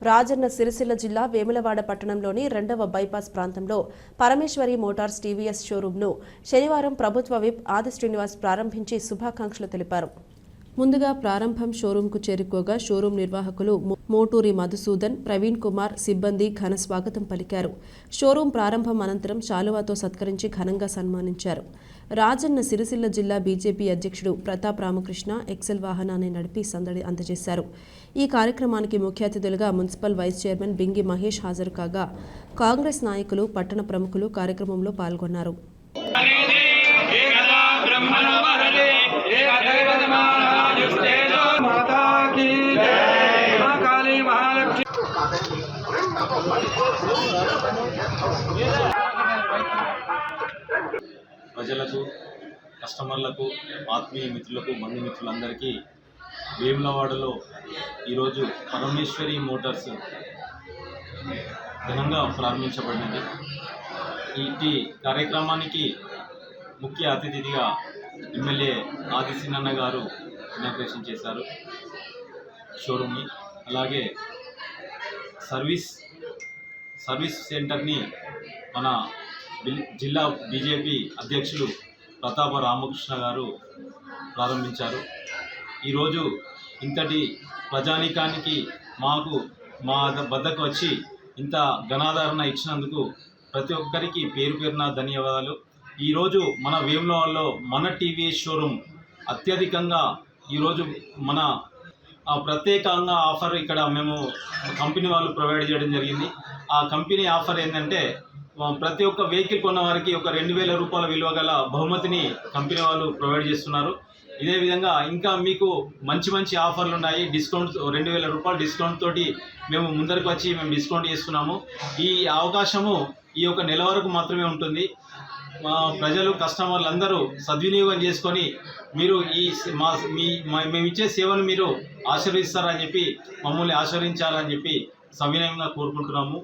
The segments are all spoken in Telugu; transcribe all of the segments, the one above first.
రాజన్న సిరిసిల్ల జిల్లా వేములవాడ పట్టణంలోని 2వ బైపాస్ ప్రాంతంలో పరమేశ్వరి మోటార్స్ టీవీఎస్ షోరూంను శనివారం ప్రభుత్వ విప్ ఆది శ్రీనివాస్ ప్రారంభించి శుభాకాంక్షలు తెలిపారు. ముందుగా ప్రారంభం షోరూంకు చేరుకోగా షోరూం నిర్వాహకులు మోటూరి మధుసూదన్, ప్రవీణ్ కుమార్ సిబ్బంది ఘన స్వాగతం పలికారు. షోరూం ప్రారంభం అనంతరం శాలువాతో సత్కరించి ఘనంగా సన్మానించారు. రాజన్న సిరిసిల్ల జిల్లా బీజేపీ అధ్యక్షుడు ప్రతాప్ రామకృష్ణ ఎక్సెల్ వాహనాన్ని నడిపి సందడి అందజేశారు. ఈ కార్యక్రమానికి ముఖ్య అతిథులుగా municipal vice chairman Bingi Mahesh హాజరు కాగా కాంగ్రెస్ నాయకులు, పట్టణ ప్రముఖులు కార్యక్రమంలో పాల్గొన్నారు. ప్రజలకు, కస్టమర్లకు, ఆత్మీయ మిత్రులకు, బంధుమిత్రులందరికీ వేములవాడలో ఈరోజు పరమేశ్వరి మోటార్స్ ఘనంగా ప్రారంభించబడినది. ఈ కార్యక్రమానికి ముఖ్య అతిథిగా ఎమ్మెల్యే ఆది శ్రీనివాస్ గారు ఇనాగ్రేషన్ చేశారు షోరూమ్ని. అలాగే సర్వీస్ సెంటర్ని మన జిల్లా బీజేపీ అధ్యక్షులు ప్రతాప రామకృష్ణ గారు ప్రారంభించారు. ఈరోజు ఇంతటి ప్రజానీకానికి మా వద్దకు వచ్చి ఇంత ఘనాదరణ ఇచ్చినందుకు ప్రతి ఒక్కరికి పేరు పేరున ధన్యవాదాలు. ఈరోజు మన వేములవాడలో మన టీవీఎస్ షోరూమ్ అత్యధికంగా ఈరోజు మన ప్రత్యేకంగా ఆఫర్ ఇక్కడ మేము కంపెనీ వాళ్ళు ప్రొవైడ్ చేయడం జరిగింది. ఆ కంపెనీ ఆఫర్ ఏంటంటే ప్రతి ఒక్క వెహికల్ కొన్న వారికి ఒక 2,000 రూపాయల విలువ గల బహుమతిని కంపెనీ వాళ్ళు ప్రొవైడ్ చేస్తున్నారు. ఇదే విధంగా ఇంకా మీకు మంచి ఆఫర్లు ఉన్నాయి. డిస్కౌంట్ 2,000 రూపాయలు డిస్కౌంట్ తోటి మేము ముందరికి వచ్చి మేము డిస్కౌంట్ చేస్తున్నాము. ఈ అవకాశము ఈ యొక్క నెల వరకు మాత్రమే ఉంటుంది. ప్రజలు, కస్టమర్లు అందరూ సద్వినియోగం చేసుకొని మీరు మేము ఇచ్చే సేవను మీరు ఆశీర్వదిస్తారని చెప్పి, మమ్మల్ని ఆశీర్వదించాలని చెప్పి సవినయంగా కోరుకుంటున్నాము.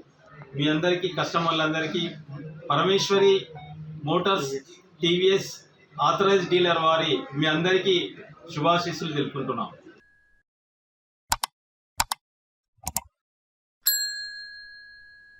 మీ అందరికీ, కస్టమర్లందరికీ Parameswari motors TVS authorized dealer వారి మీ అందరికీ శుభాశీస్సులు తెలుపుకుంటున్నాం.